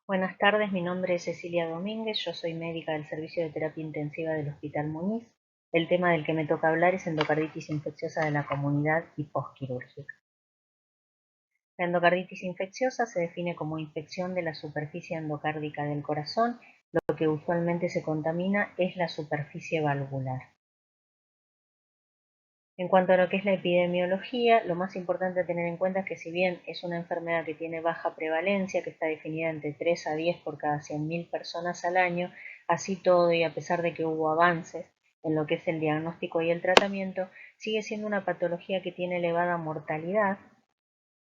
Buenas tardes, mi nombre es Cecilia Domínguez, yo soy médica del Servicio de Terapia Intensiva del Hospital Muñiz. El tema del que me toca hablar es endocarditis infecciosa de la comunidad y posquirúrgica. La endocarditis infecciosa se define como infección de la superficie endocárdica del corazón. Lo que usualmente se contamina es la superficie valvular. En cuanto a lo que es la epidemiología, lo más importante a tener en cuenta es que si bien es una enfermedad que tiene baja prevalencia, que está definida entre 3 a 10 por cada 100.000 personas al año, así todo y a pesar de que hubo avances en lo que es el diagnóstico y el tratamiento, sigue siendo una patología que tiene elevada mortalidad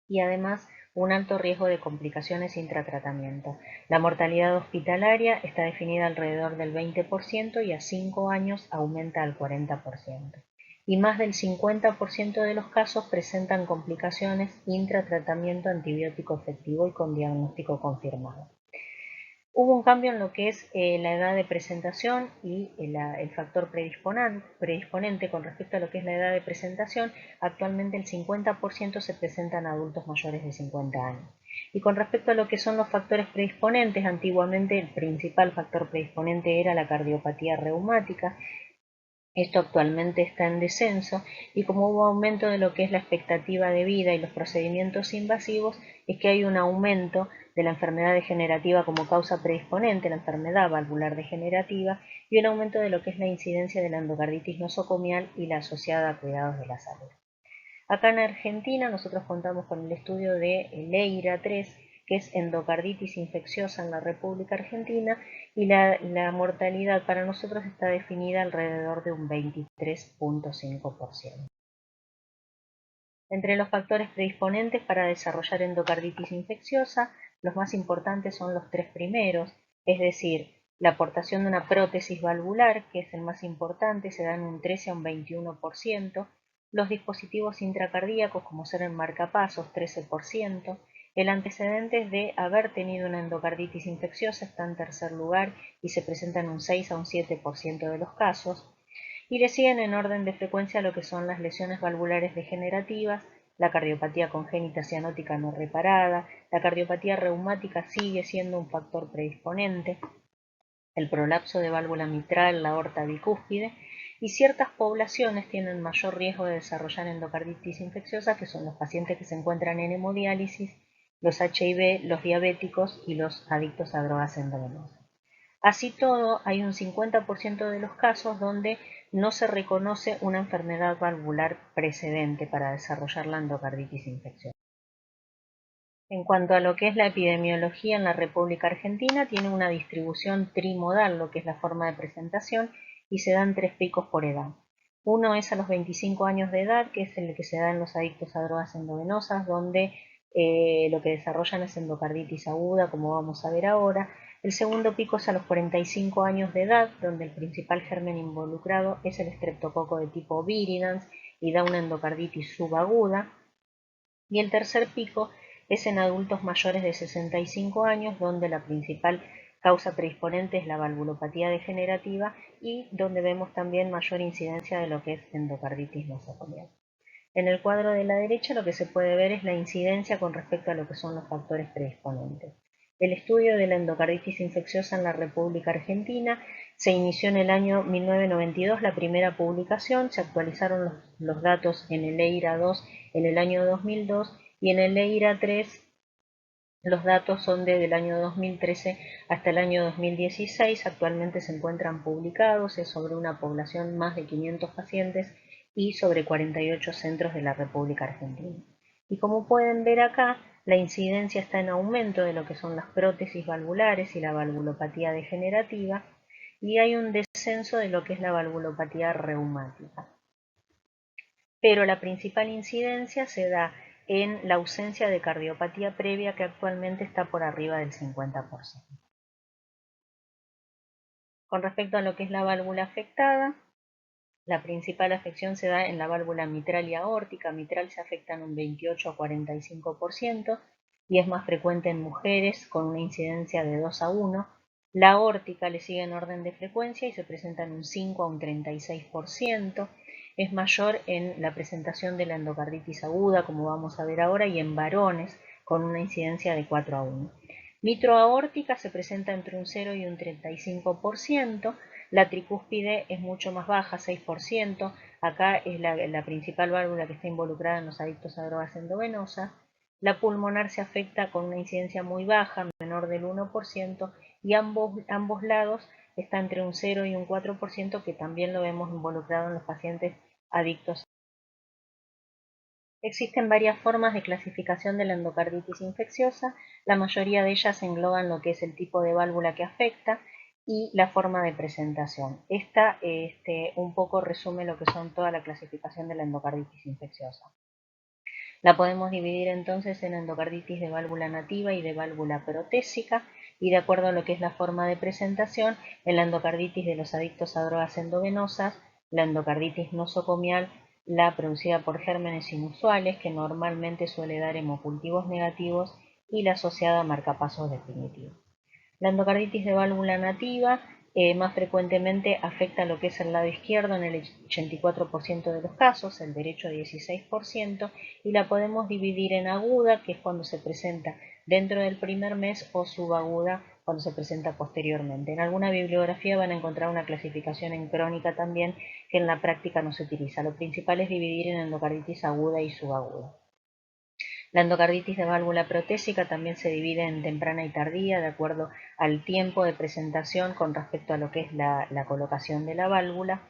y además un alto riesgo de complicaciones intratratamiento. La mortalidad hospitalaria está definida alrededor del 20% y a 5 años aumenta al 40%. Y más del 50% de los casos presentan complicaciones intratratamiento antibiótico efectivo y con diagnóstico confirmado. Hubo un cambio en lo que es la edad de presentación y el factor predisponente con respecto a lo que es la edad de presentación. Actualmente el 50% se presentan adultos mayores de 50 años. Y con respecto a lo que son los factores predisponentes, antiguamente el principal factor predisponente era la cardiopatía reumática. Esto actualmente está en descenso y como hubo aumento de lo que es la expectativa de vida y los procedimientos invasivos, es que hay un aumento de la enfermedad degenerativa como causa predisponente, la enfermedad valvular degenerativa, y un aumento de lo que es la incidencia de la endocarditis nosocomial y la asociada a cuidados de la salud. Acá en Argentina nosotros contamos con el estudio de EIRA-3, que es endocarditis infecciosa en la República Argentina, y la mortalidad para nosotros está definida alrededor de un 23.5%. Entre los factores predisponentes para desarrollar endocarditis infecciosa, los más importantes son los tres primeros, es decir, la aportación de una prótesis valvular, que es el más importante, se da en un 13 a un 21%, los dispositivos intracardíacos como ser el marcapasos 13%, el antecedente de haber tenido una endocarditis infecciosa está en tercer lugar y se presenta en un 6 a un 7% de los casos, y le siguen en orden de frecuencia lo que son las lesiones valvulares degenerativas, la cardiopatía congénita cianótica no reparada, la cardiopatía reumática sigue siendo un factor predisponente, el prolapso de válvula mitral, la aorta bicúspide, y ciertas poblaciones tienen mayor riesgo de desarrollar endocarditis infecciosa, que son los pacientes que se encuentran en hemodiálisis, los HIV, los diabéticos y los adictos a drogas endovenosas. Así todo, hay un 50% de los casos donde no se reconoce una enfermedad valvular precedente para desarrollar la endocarditis infecciosa. En cuanto a lo que es la epidemiología en la República Argentina, tiene una distribución trimodal, lo que es la forma de presentación, y se dan 3 picos por edad. Uno es a los 25 años de edad, que es el que se da en los adictos a drogas endovenosas, donde lo que desarrollan es endocarditis aguda, como vamos a ver ahora. El segundo pico es a los 45 años de edad, donde el principal germen involucrado es el estreptococo de tipo viridans y da una endocarditis subaguda. Y el tercer pico es en adultos mayores de 65 años, donde la principal causa predisponente es la valvulopatía degenerativa y donde vemos también mayor incidencia de lo que es endocarditis nosocomial. En el cuadro de la derecha lo que se puede ver es la incidencia con respecto a lo que son los factores predisponentes. El estudio de la endocarditis infecciosa en la República Argentina se inició en el año 1992, la primera publicación, se actualizaron los datos en el EIRA-2 en el año 2002 y en el EIRA-3 los datos son desde el año 2013 hasta el año 2016, actualmente se encuentran publicados, es sobre una población más de 500 pacientes y sobre 48 centros de la República Argentina. Y como pueden ver acá, la incidencia está en aumento de lo que son las prótesis valvulares y la valvulopatía degenerativa, y hay un descenso de lo que es la valvulopatía reumática. Pero la principal incidencia se da en la ausencia de cardiopatía previa, que actualmente está por arriba del 50%. Con respecto a lo que es la válvula afectada, la principal afección se da en la válvula mitral y aórtica. Mitral se afecta en un 28 a 45% y es más frecuente en mujeres con una incidencia de 2 a 1. La aórtica le sigue en orden de frecuencia y se presenta en un 5 a un 36%. Es mayor en la presentación de la endocarditis aguda, como vamos a ver ahora, y en varones con una incidencia de 4 a 1. Mitroaórtica se presenta entre un 0 y un 35%, la tricúspide es mucho más baja, 6%, acá es la principal válvula que está involucrada en los adictos a drogas endovenosas. La pulmonar se afecta con una incidencia muy baja, menor del 1%, y ambos lados está entre un 0 y un 4%, que también lo vemos involucrado en los pacientes adictos. Existen varias formas de clasificación de la endocarditis infecciosa, la mayoría de ellas engloban lo que es el tipo de válvula que afecta y la forma de presentación. Esta un poco resume lo que son toda la clasificación de la endocarditis infecciosa. La podemos dividir entonces en endocarditis de válvula nativa y de válvula protésica, y de acuerdo a lo que es la forma de presentación, en la endocarditis de los adictos a drogas endovenosas, la endocarditis nosocomial, la producida por gérmenes inusuales, que normalmente suele dar hemocultivos negativos, y la asociada a marcapasos definitivos. La endocarditis de válvula nativa más frecuentemente afecta lo que es el lado izquierdo en el 84% de los casos, el derecho 16%, y la podemos dividir en aguda, que es cuando se presenta dentro del primer mes, o subaguda, cuando se presenta posteriormente. En alguna bibliografía van a encontrar una clasificación en crónica también, que en la práctica no se utiliza. Lo principal es dividir en endocarditis aguda y subaguda. La endocarditis de válvula protésica también se divide en temprana y tardía, de acuerdo al tiempo de presentación con respecto a lo que es la colocación de la válvula,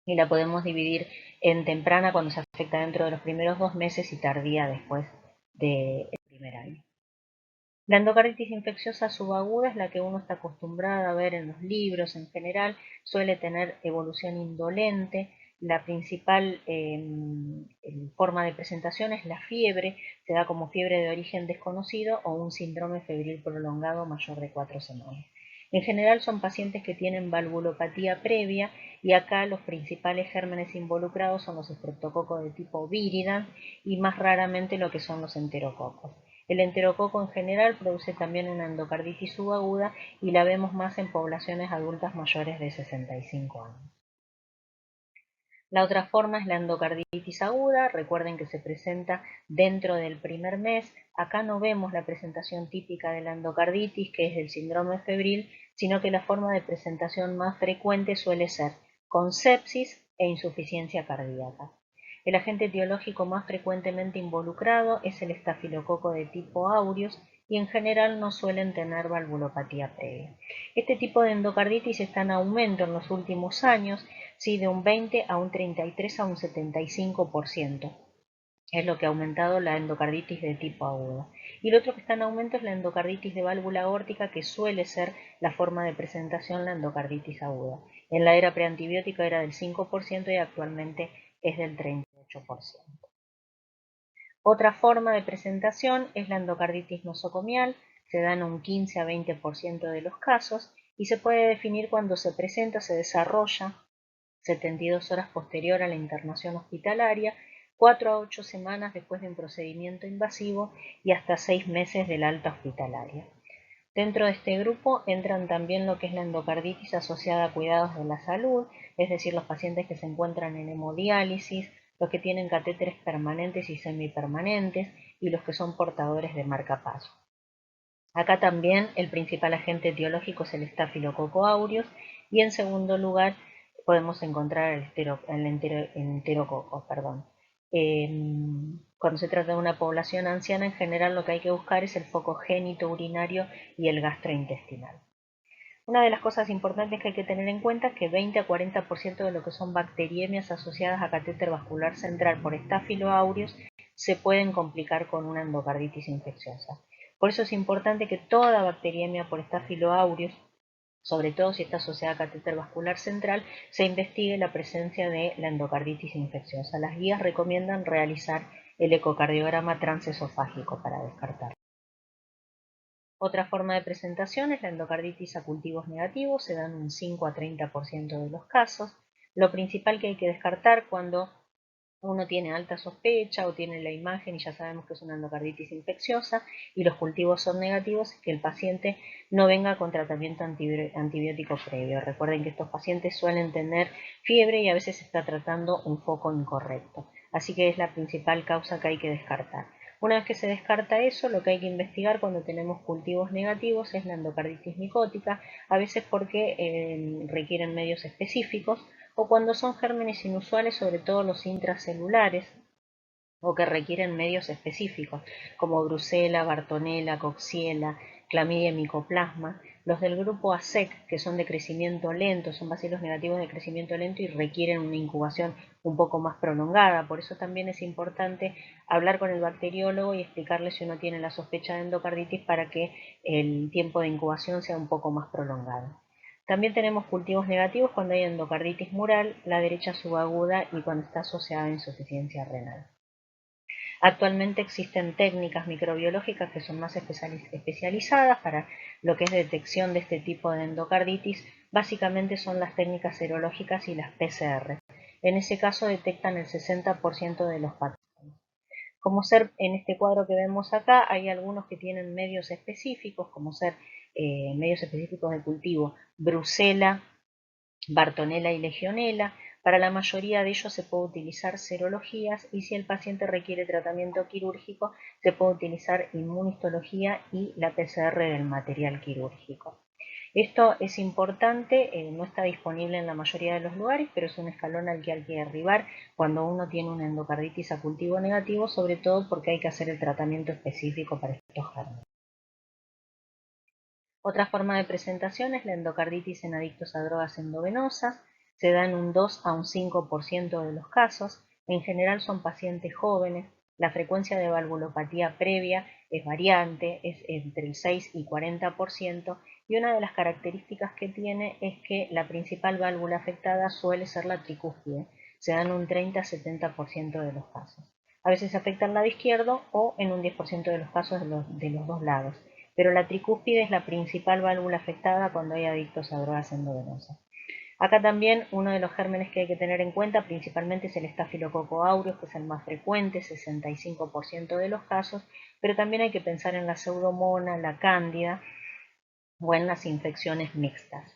y la podemos dividir en temprana cuando se afecta dentro de los primeros 2 meses y tardía después del primer año. La endocarditis infecciosa subaguda es la que uno está acostumbrado a ver en los libros en general, suele tener evolución indolente. La principal forma de presentación es la fiebre, se da como fiebre de origen desconocido o un síndrome febril prolongado mayor de 4 semanas. En general son pacientes que tienen valvulopatía previa, y acá los principales gérmenes involucrados son los estreptococos de tipo viridans y más raramente lo que son los enterococos. El enterococo en general produce también una endocarditis subaguda y la vemos más en poblaciones adultas mayores de 65 años. La otra forma es la endocarditis aguda, recuerden que se presenta dentro del primer mes. Acá no vemos la presentación típica de la endocarditis, que es el síndrome febril, sino que la forma de presentación más frecuente suele ser con sepsis e insuficiencia cardíaca. El agente etiológico más frecuentemente involucrado es el estafilococo de tipo aureus, y en general no suelen tener valvulopatía previa. Este tipo de endocarditis está en aumento en los últimos años, ¿sí? De un 20 a un 33 a un 75%. Es lo que ha aumentado la endocarditis de tipo aguda. Y lo otro que está en aumento es la endocarditis de válvula aórtica, que suele ser la forma de presentación la endocarditis aguda. En la era preantibiótica era del 5% y actualmente es del 38%. Otra forma de presentación es la endocarditis nosocomial, se da en un 15 a 20% de los casos y se puede definir cuando se presenta, se desarrolla 72 horas posterior a la internación hospitalaria, 4 a 8 semanas después de un procedimiento invasivo y hasta 6 meses del alta hospitalaria. Dentro de este grupo entran también lo que es la endocarditis asociada a cuidados de la salud, es decir, los pacientes que se encuentran en hemodiálisis, los que tienen catéteres permanentes y semipermanentes y los que son portadores de marcapaso. Acá también el principal agente etiológico es el estafilococo aureus, y en segundo lugar podemos encontrar el enterococo. Cuando se trata de una población anciana, en general lo que hay que buscar es el foco génito urinario y el gastrointestinal. Una de las cosas importantes que hay que tener en cuenta es que 20 a 40% de lo que son bacteriemias asociadas a catéter vascular central por Staphylo aureus se pueden complicar con una endocarditis infecciosa. Por eso es importante que toda bacteriemia por Staphylo aureus, sobre todo si está asociada a catéter vascular central, se investigue la presencia de la endocarditis infecciosa. Las guías recomiendan realizar el ecocardiograma transesofágico para descartar. Otra forma de presentación es la endocarditis a cultivos negativos, se dan un 5 a 30% de los casos. Lo principal que hay que descartar cuando uno tiene alta sospecha o tiene la imagen y ya sabemos que es una endocarditis infecciosa y los cultivos son negativos, es que el paciente no venga con tratamiento antibiótico previo. Recuerden que estos pacientes suelen tener fiebre y a veces se está tratando un foco incorrecto. Así que es la principal causa que hay que descartar. Una vez que se descarta eso, lo que hay que investigar cuando tenemos cultivos negativos es la endocarditis micótica, a veces porque requieren medios específicos o cuando son gérmenes inusuales, sobre todo los intracelulares, o que requieren medios específicos, como Brucella, Bartonella, Coxiella, Clamidia Mycoplasma. Los del grupo ASEC, que son de crecimiento lento, son bacilos negativos de crecimiento lento y requieren una incubación un poco más prolongada. Por eso también es importante hablar con el bacteriólogo y explicarle si uno tiene la sospecha de endocarditis para que el tiempo de incubación sea un poco más prolongado. También tenemos cultivos negativos cuando hay endocarditis mural, la derecha subaguda y cuando está asociada a insuficiencia renal. Actualmente existen técnicas microbiológicas que son más especializadas para lo que es detección de este tipo de endocarditis. Básicamente son las técnicas serológicas y las PCR. En ese caso detectan el 60% de los patógenos. Como ser en este cuadro que vemos acá, hay algunos que tienen medios específicos, como ser medios específicos de cultivo, Brucella, Bartonella y Legionella. Para la mayoría de ellos se puede utilizar serologías y si el paciente requiere tratamiento quirúrgico se puede utilizar inmunostología y la PCR del material quirúrgico. Esto es importante, no está disponible en la mayoría de los lugares, pero es un escalón al que hay que arribar cuando uno tiene una endocarditis a cultivo negativo, sobre todo porque hay que hacer el tratamiento específico para estos gérmenes. Otra forma de presentación es la endocarditis en adictos a drogas endovenosas. Se da en un 2 a un 5% de los casos. En general son pacientes jóvenes. La frecuencia de valvulopatía previa es variante, es entre el 6 y 40%, y una de las características que tiene es que la principal válvula afectada suele ser la tricúspide. Se da en un 30 a 70% de los casos. A veces afecta el lado izquierdo o en un 10% de los casos de los dos lados, pero la tricúspide es la principal válvula afectada cuando hay adictos a drogas endovenosas. Acá también uno de los gérmenes que hay que tener en cuenta principalmente es el estafilococo aureus, que es el más frecuente, 65% de los casos, pero también hay que pensar en la pseudomonas, la cándida o en las infecciones mixtas.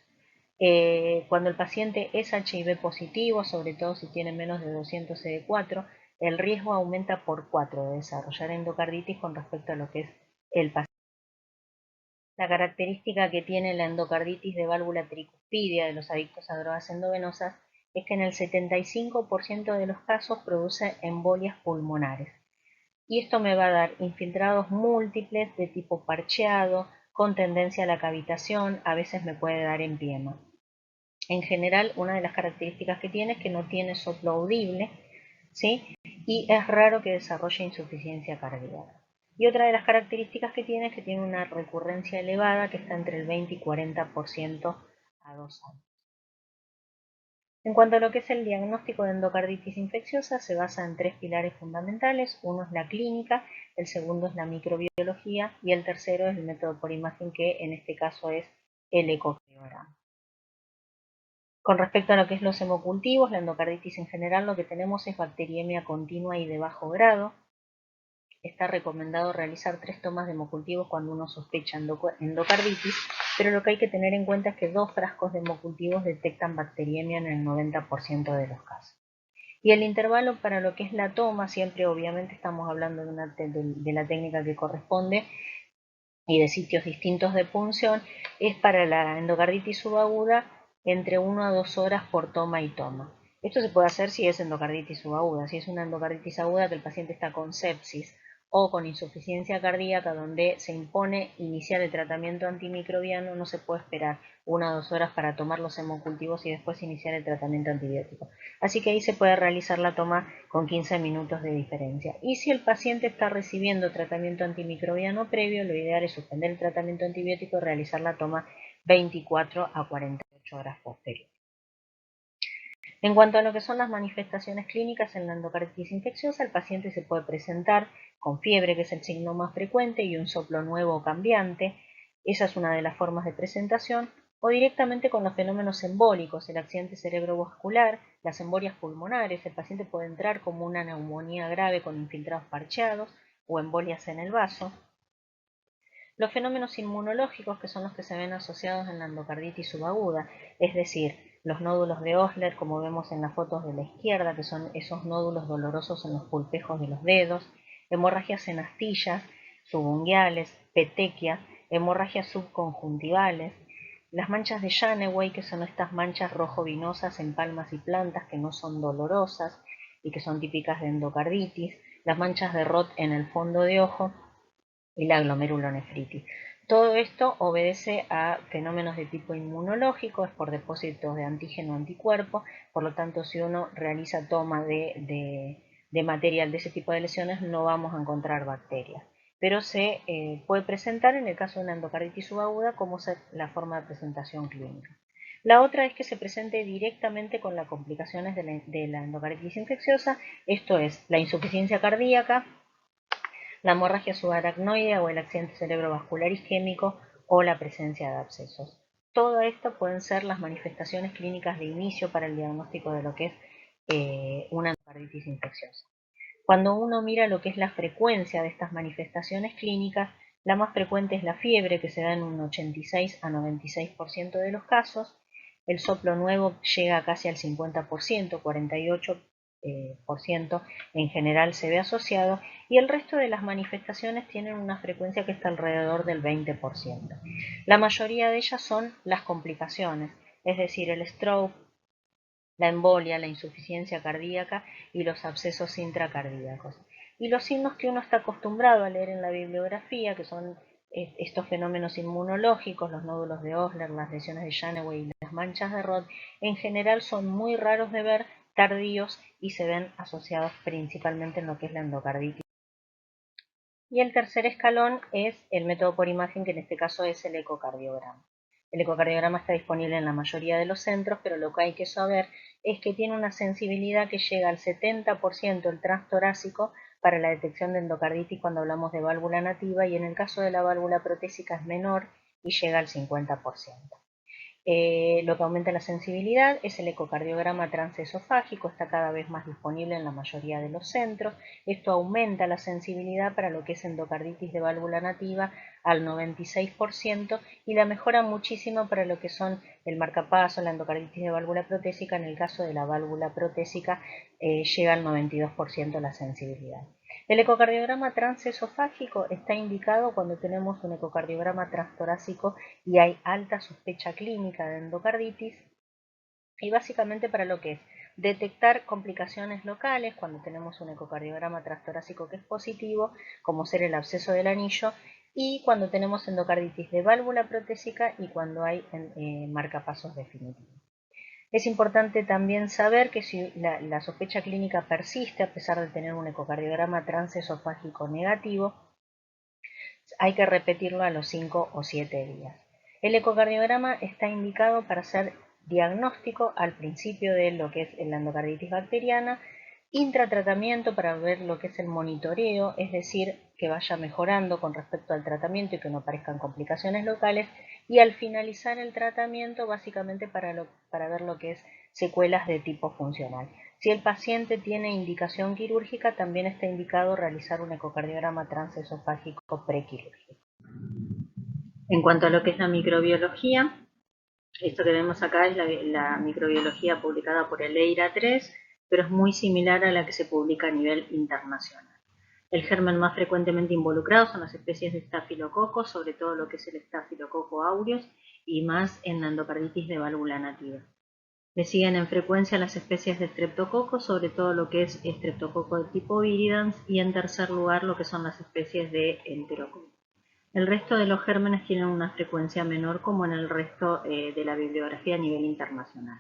Cuando el paciente es HIV positivo, sobre todo si tiene menos de 200 CD4, el riesgo aumenta por 4 de desarrollar endocarditis con respecto a lo que es el paciente. La característica que tiene la endocarditis de válvula tricuspidia de los adictos a drogas endovenosas es que en el 75% de los casos produce embolias pulmonares. Y esto me va a dar infiltrados múltiples de tipo parcheado, con tendencia a la cavitación, a veces me puede dar empiema. En general, una de las características que tiene es que no tiene soplo audible, ¿sí? Y es raro que desarrolle insuficiencia cardíaca. Y otra de las características que tiene es que tiene una recurrencia elevada que está entre el 20 y 40% a 2 años. En cuanto a lo que es el diagnóstico de endocarditis infecciosa, se basa en tres pilares fundamentales. Uno es la clínica, el segundo es la microbiología y el tercero es el método por imagen, que en este caso es el ecocardiograma. Con respecto a lo que es los hemocultivos, la endocarditis en general, lo que tenemos es bacteriemia continua y de bajo grado. Está recomendado realizar 3 tomas de hemocultivos cuando uno sospecha endocarditis, pero lo que hay que tener en cuenta es que 2 frascos de hemocultivos detectan bacteriemia en el 90% de los casos. Y el intervalo para lo que es la toma, siempre obviamente estamos hablando de la técnica que corresponde y de sitios distintos de punción, es para la endocarditis subaguda entre 1 a 2 horas por toma y toma. Esto se puede hacer si es endocarditis subaguda. Si es una endocarditis aguda que el paciente está con sepsis o con insuficiencia cardíaca, donde se impone iniciar el tratamiento antimicrobiano, no se puede esperar 1 a 2 horas para tomar los hemocultivos y después iniciar el tratamiento antibiótico. Así que ahí se puede realizar la toma con 15 minutos de diferencia. Y si el paciente está recibiendo tratamiento antimicrobiano previo, lo ideal es suspender el tratamiento antibiótico y realizar la toma 24 a 48 horas posteriores. En cuanto a lo que son las manifestaciones clínicas en la endocarditis infecciosa, el paciente se puede presentar con fiebre, que es el signo más frecuente, y un soplo nuevo o cambiante. Esa es una de las formas de presentación. O directamente con los fenómenos embólicos, el accidente cerebrovascular, las embolias pulmonares. El paciente puede entrar como una neumonía grave con infiltrados parcheados o embolias en el vaso. Los fenómenos inmunológicos, que son los que se ven asociados en la endocarditis subaguda, es decir, los nódulos de Osler, como vemos en las fotos de la izquierda, que son esos nódulos dolorosos en los pulpejos de los dedos, hemorragias en astillas, subunguales, petequias, hemorragias subconjuntivales, las manchas de Janeway, que son estas manchas rojo-vinosas en palmas y plantas que no son dolorosas y que son típicas de endocarditis, las manchas de Roth en el fondo de ojo y la glomerulonefritis. Todo esto obedece a fenómenos de tipo inmunológico, es por depósitos de antígeno anticuerpo, por lo tanto si uno realiza toma de material de ese tipo de lesiones no vamos a encontrar bacterias, pero se puede presentar en el caso de una endocarditis subaguda como la forma de presentación clínica. La otra es que se presente directamente con las complicaciones de la endocarditis infecciosa, esto es la insuficiencia cardíaca, la hemorragia subaracnoidea o el accidente cerebrovascular isquémico o la presencia de abscesos. Todo esto pueden ser las manifestaciones clínicas de inicio para el diagnóstico de lo que es una endocarditis infecciosa. Cuando uno mira lo que es la frecuencia de estas manifestaciones clínicas, la más frecuente es la fiebre, que se da en un 86 a 96% de los casos. El soplo nuevo llega casi al 50%, 48% en general se ve asociado, y el resto de las manifestaciones tienen una frecuencia que está alrededor del 20%. La mayoría de ellas son las complicaciones, es decir, el stroke, la embolia, la insuficiencia cardíaca y los abscesos intracardíacos. Y los signos que uno está acostumbrado a leer en la bibliografía, que son estos fenómenos inmunológicos, los nódulos de Osler, las lesiones de Janeway y las manchas de Roth, en general son muy raros de ver, tardíos y se ven asociados principalmente en lo que es la endocarditis. Y el tercer escalón es el método por imagen, que en este caso es el ecocardiograma. El ecocardiograma está disponible en la mayoría de los centros, pero lo que hay que saber es que tiene una sensibilidad que llega al 70% el transtorácico para la detección de endocarditis cuando hablamos de válvula nativa, y en el caso de la válvula protésica es menor y llega al 50%. Lo que aumenta la sensibilidad es el ecocardiograma transesofágico, está cada vez más disponible en la mayoría de los centros. Esto aumenta la sensibilidad para lo que es endocarditis de válvula nativa al 96% y la mejora muchísimo para lo que son el marcapaso, la endocarditis de válvula protésica. En el caso de la válvula protésica llega al 92% la sensibilidad. El ecocardiograma transesofágico está indicado cuando tenemos un ecocardiograma transtorácico y hay alta sospecha clínica de endocarditis, y básicamente para lo que es detectar complicaciones locales cuando tenemos un ecocardiograma transtorácico que es positivo, como ser el absceso del anillo, y cuando tenemos endocarditis de válvula protésica y cuando hay marcapasos definitivos. Es importante también saber que si la sospecha clínica persiste a pesar de tener un ecocardiograma transesofágico negativo, hay que repetirlo a los 5 o 7 días. El ecocardiograma está indicado para hacer diagnóstico al principio de lo que es la endocarditis bacteriana, intratratamiento para ver lo que es el monitoreo, es decir, que vaya mejorando con respecto al tratamiento y que no aparezcan complicaciones locales, y al finalizar el tratamiento básicamente para ver lo que es secuelas de tipo funcional. Si el paciente tiene indicación quirúrgica, también está indicado realizar un ecocardiograma transesofágico prequirúrgico. En cuanto a lo que es la microbiología, esto que vemos acá es la microbiología publicada por el EIRA 3, pero es muy similar a la que se publica a nivel internacional. El germen más frecuentemente involucrado son las especies de estafilococos, sobre todo lo que es el estafilococo aureus, y más en la endocarditis de válvula nativa. Le siguen en frecuencia las especies de streptococcus, sobre todo lo que es streptococo de tipo viridans, y en tercer lugar lo que son las especies de enterococo. El resto de los gérmenes tienen una frecuencia menor, como en el resto de la bibliografía a nivel internacional.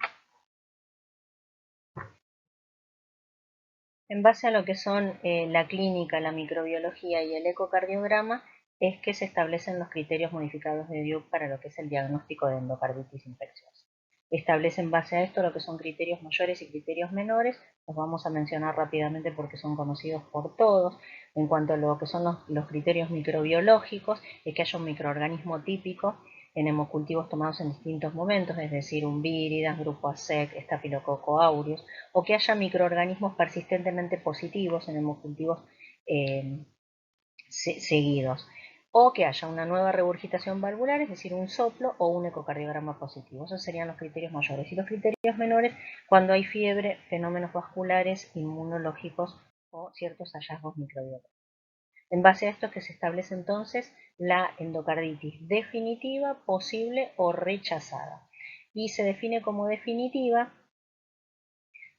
En base a lo que son la clínica, la microbiología y el ecocardiograma, es que se establecen los criterios modificados de Duke para lo que es el diagnóstico de endocarditis infecciosa. Establece en base a esto lo que son criterios mayores y criterios menores. Los vamos a mencionar rápidamente porque son conocidos por todos. En cuanto a lo que son los criterios microbiológicos, es que haya un microorganismo típico en hemocultivos tomados en distintos momentos, es decir, un víridas, grupo ASEC, estafilococo aureus, o que haya microorganismos persistentemente positivos en hemocultivos seguidos, o que haya una nueva regurgitación valvular, es decir, un soplo o un ecocardiograma positivo. Esos serían los criterios mayores. Y los criterios menores, cuando hay fiebre, fenómenos vasculares, inmunológicos o ciertos hallazgos microbiológicos. En base a esto es que se establece entonces la endocarditis definitiva, posible o rechazada. Y se define como definitiva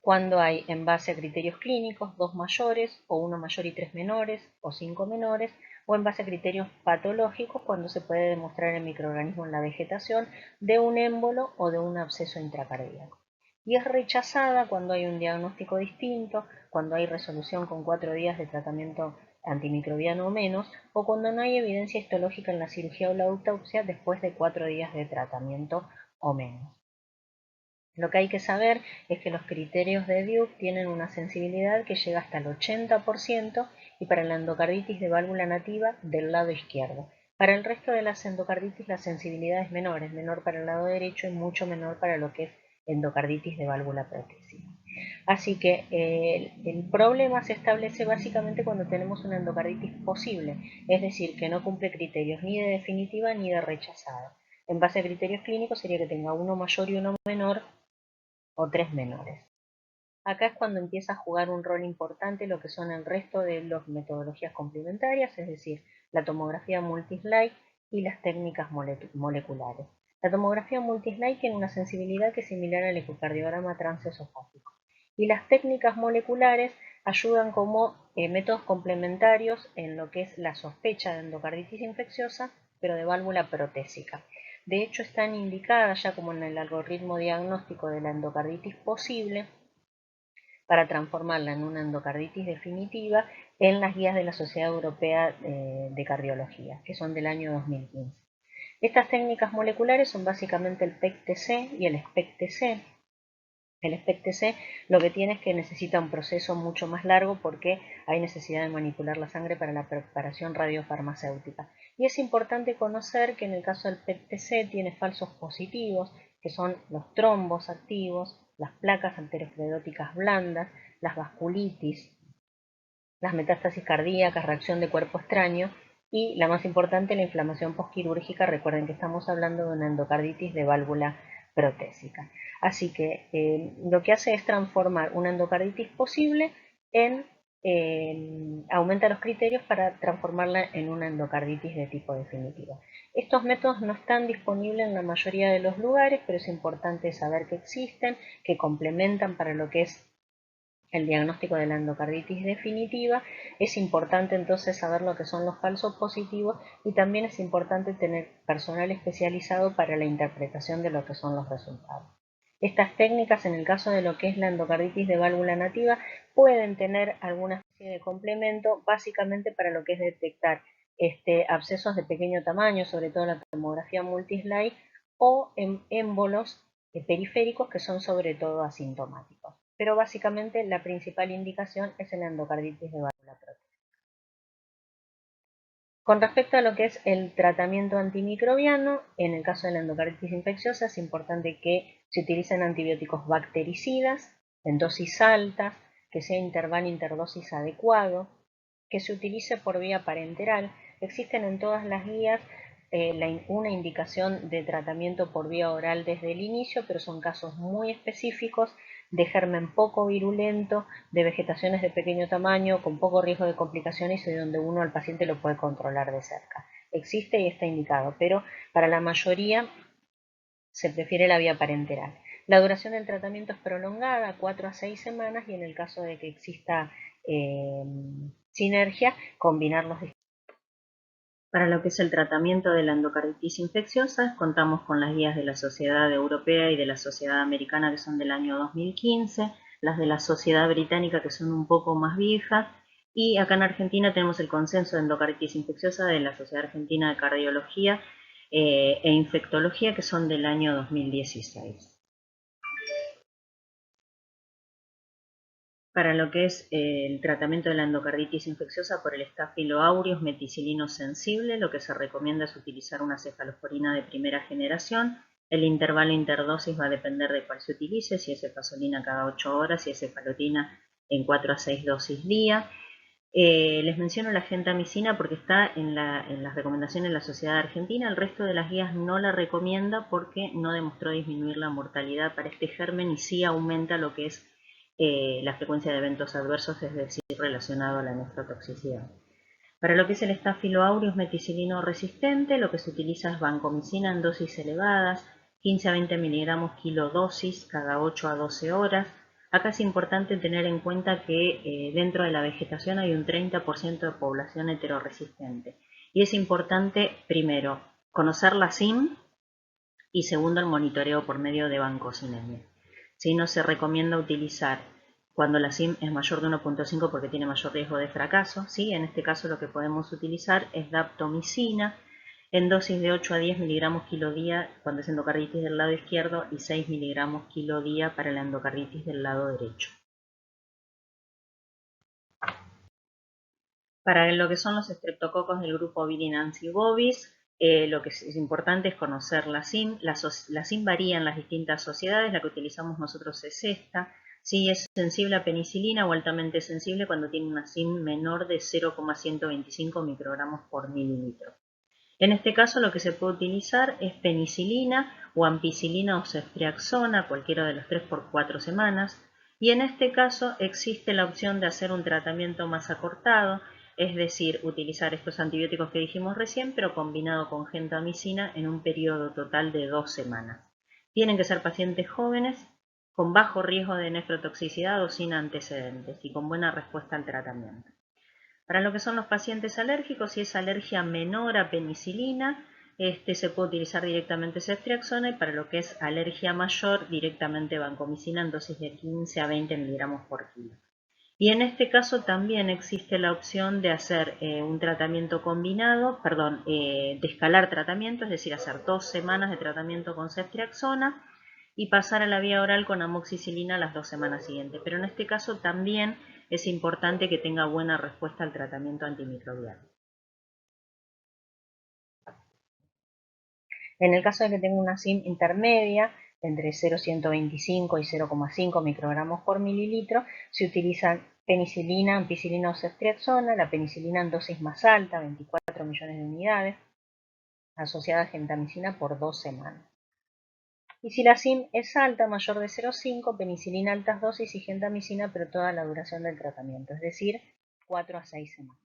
cuando hay, en base a criterios clínicos, 2 mayores, o 1 mayor y 3 menores, o 5 menores, o en base a criterios patológicos, cuando se puede demostrar el microorganismo en la vegetación de un émbolo o de un absceso intracardíaco. Y es rechazada cuando hay un diagnóstico distinto, cuando hay resolución con 4 días de tratamiento antimicrobiano o menos, o cuando no hay evidencia histológica en la cirugía o la autopsia después de 4 días de tratamiento o menos. Lo que hay que saber es que los criterios de Duke tienen una sensibilidad que llega hasta el 80% y para la endocarditis de válvula nativa del lado izquierdo. Para el resto de las endocarditis la sensibilidad es menor para el lado derecho y mucho menor para lo que es endocarditis de válvula protésica. Así que el problema se establece básicamente cuando tenemos una endocarditis posible, es decir, que no cumple criterios ni de definitiva ni de rechazada. En base a criterios clínicos sería que tenga uno mayor y uno menor o 3 menores. Acá es cuando empieza a jugar un rol importante lo que son el resto de las metodologías complementarias, es decir, la tomografía multislide y las técnicas moleculares. La tomografía multislide tiene una sensibilidad que es similar al ecocardiograma transesofágico. Y las técnicas moleculares ayudan como métodos complementarios en lo que es la sospecha de endocarditis infecciosa, pero de válvula protésica. De hecho, están indicadas ya como en el algoritmo diagnóstico de la endocarditis posible para transformarla en una endocarditis definitiva en las guías de la Sociedad Europea de Cardiología, que son del año 2015. Estas técnicas moleculares son básicamente el PEC-TC y el SPEC-TC. El SPEC-TC lo que tiene es que necesita un proceso mucho más largo porque hay necesidad de manipular la sangre para la preparación radiofarmacéutica. Y es importante conocer que en el caso del PEC-TC tiene falsos positivos, que son los trombos activos, las placas arterioscleróticas blandas, las vasculitis, las metástasis cardíacas, reacción de cuerpo extraño y la más importante, la inflamación postquirúrgica. Recuerden que estamos hablando de una endocarditis de válvula protésica. Así que lo que hace es transformar una endocarditis posible en aumenta los criterios para transformarla en una endocarditis de tipo definitiva. Estos métodos no están disponibles en la mayoría de los lugares, pero es importante saber que existen, que complementan para lo que es el diagnóstico de la endocarditis definitiva. Es importante entonces saber lo que son los falsos positivos y también es importante tener personal especializado para la interpretación de lo que son los resultados. Estas técnicas, en el caso de lo que es la endocarditis de válvula nativa, pueden tener alguna especie de complemento, básicamente para lo que es detectar abscesos de pequeño tamaño, sobre todo la tomografía multislide, o émbolos periféricos que son sobre todo asintomáticos. Pero básicamente la principal indicación es en la endocarditis de válvula protésica. Con respecto a lo que es el tratamiento antimicrobiano, en el caso de la endocarditis infecciosa es importante que se utilicen antibióticos bactericidas en dosis altas, que sea intervalo interdosis adecuado, que se utilice por vía parenteral. Existen en todas las guías una indicación de tratamiento por vía oral desde el inicio, pero son casos muy específicos de germen poco virulento, de vegetaciones de pequeño tamaño, con poco riesgo de complicaciones y donde uno al paciente lo puede controlar de cerca. Existe y está indicado, pero para la mayoría se prefiere la vía parenteral. La duración del tratamiento es prolongada, 4 a 6 semanas, y en el caso de que exista sinergia, combinar los distintos. Para lo que es el tratamiento de la endocarditis infecciosa, contamos con las guías de la Sociedad Europea y de la Sociedad Americana, que son del año 2015, las de la Sociedad Británica, que son un poco más viejas, y acá en Argentina tenemos el consenso de endocarditis infecciosa de la Sociedad Argentina de Cardiología e Infectología, que son del año 2016. Para lo que es el tratamiento de la endocarditis infecciosa por el Staphylo aureus meticilino sensible, lo que se recomienda es utilizar una cefalosporina de primera generación. El intervalo interdosis va a depender de cuál se utilice, si es cefazolina cada 8 horas, si es cefalotina en 4 a 6 dosis día. Les menciono la gentamicina porque está en las recomendaciones de la Sociedad Argentina. El resto de las guías no la recomienda porque no demostró disminuir la mortalidad para este germen y sí aumenta lo que es la frecuencia de eventos adversos, es decir, relacionado a la nefrotoxicidad. Para lo que es el Staphylo aureus meticilino resistente, lo que se utiliza es vancomicina en dosis elevadas, 15 a 20 miligramos kilo dosis cada 8 a 12 horas. Acá es importante tener en cuenta que dentro de la vegetación hay un 30% de población heteroresistente. Y es importante, primero, conocer la SIM y segundo, el monitoreo por medio de vancocinemia. Si no se recomienda utilizar cuando la SIM es mayor de 1.5 porque tiene mayor riesgo de fracaso, ¿sí? En este caso lo que podemos utilizar es daptomicina en dosis de 8 a 10 miligramos kilo día cuando es endocarditis del lado izquierdo y 6 miligramos kilo día para la endocarditis del lado derecho. Para lo que son los estreptococos del grupo Virinancy bovis, lo que es importante es conocer la SIM. La SIM varía en las distintas sociedades, la que utilizamos nosotros es esta. Sí, es sensible a penicilina o altamente sensible cuando tiene una SIM menor de 0,125 microgramos por mililitro. En este caso lo que se puede utilizar es penicilina o ampicilina o ceftriaxona, cualquiera de los tres por 4 semanas. Y en este caso existe la opción de hacer un tratamiento más acortado, es decir, utilizar estos antibióticos que dijimos recién, pero combinado con gentamicina en un periodo total de 2 semanas. Tienen que ser pacientes jóvenes, con bajo riesgo de nefrotoxicidad o sin antecedentes y con buena respuesta al tratamiento. Para lo que son los pacientes alérgicos, si es alergia menor a penicilina, se puede utilizar directamente ceftriaxona, y para lo que es alergia mayor, directamente vancomicina en dosis de 15 a 20 miligramos por kilo. Y en este caso también existe la opción de hacer un tratamiento combinado, de escalar tratamiento, es decir, hacer 2 semanas de tratamiento con ceftriaxona y pasar a la vía oral con amoxicilina las 2 semanas siguientes. Pero en este caso también es importante que tenga buena respuesta al tratamiento antimicrobiano. En el caso de que tenga una SIM intermedia, entre 0,125 y 0,5 microgramos por mililitro, se utilizan penicilina, ampicilina o ceftriaxona, la penicilina en dosis más alta, 24 millones de unidades, asociada a gentamicina por 2 semanas. Y si la SIM es alta, mayor de 0,5, penicilina altas dosis y gentamicina, pero toda la duración del tratamiento, es decir, 4 a 6 semanas.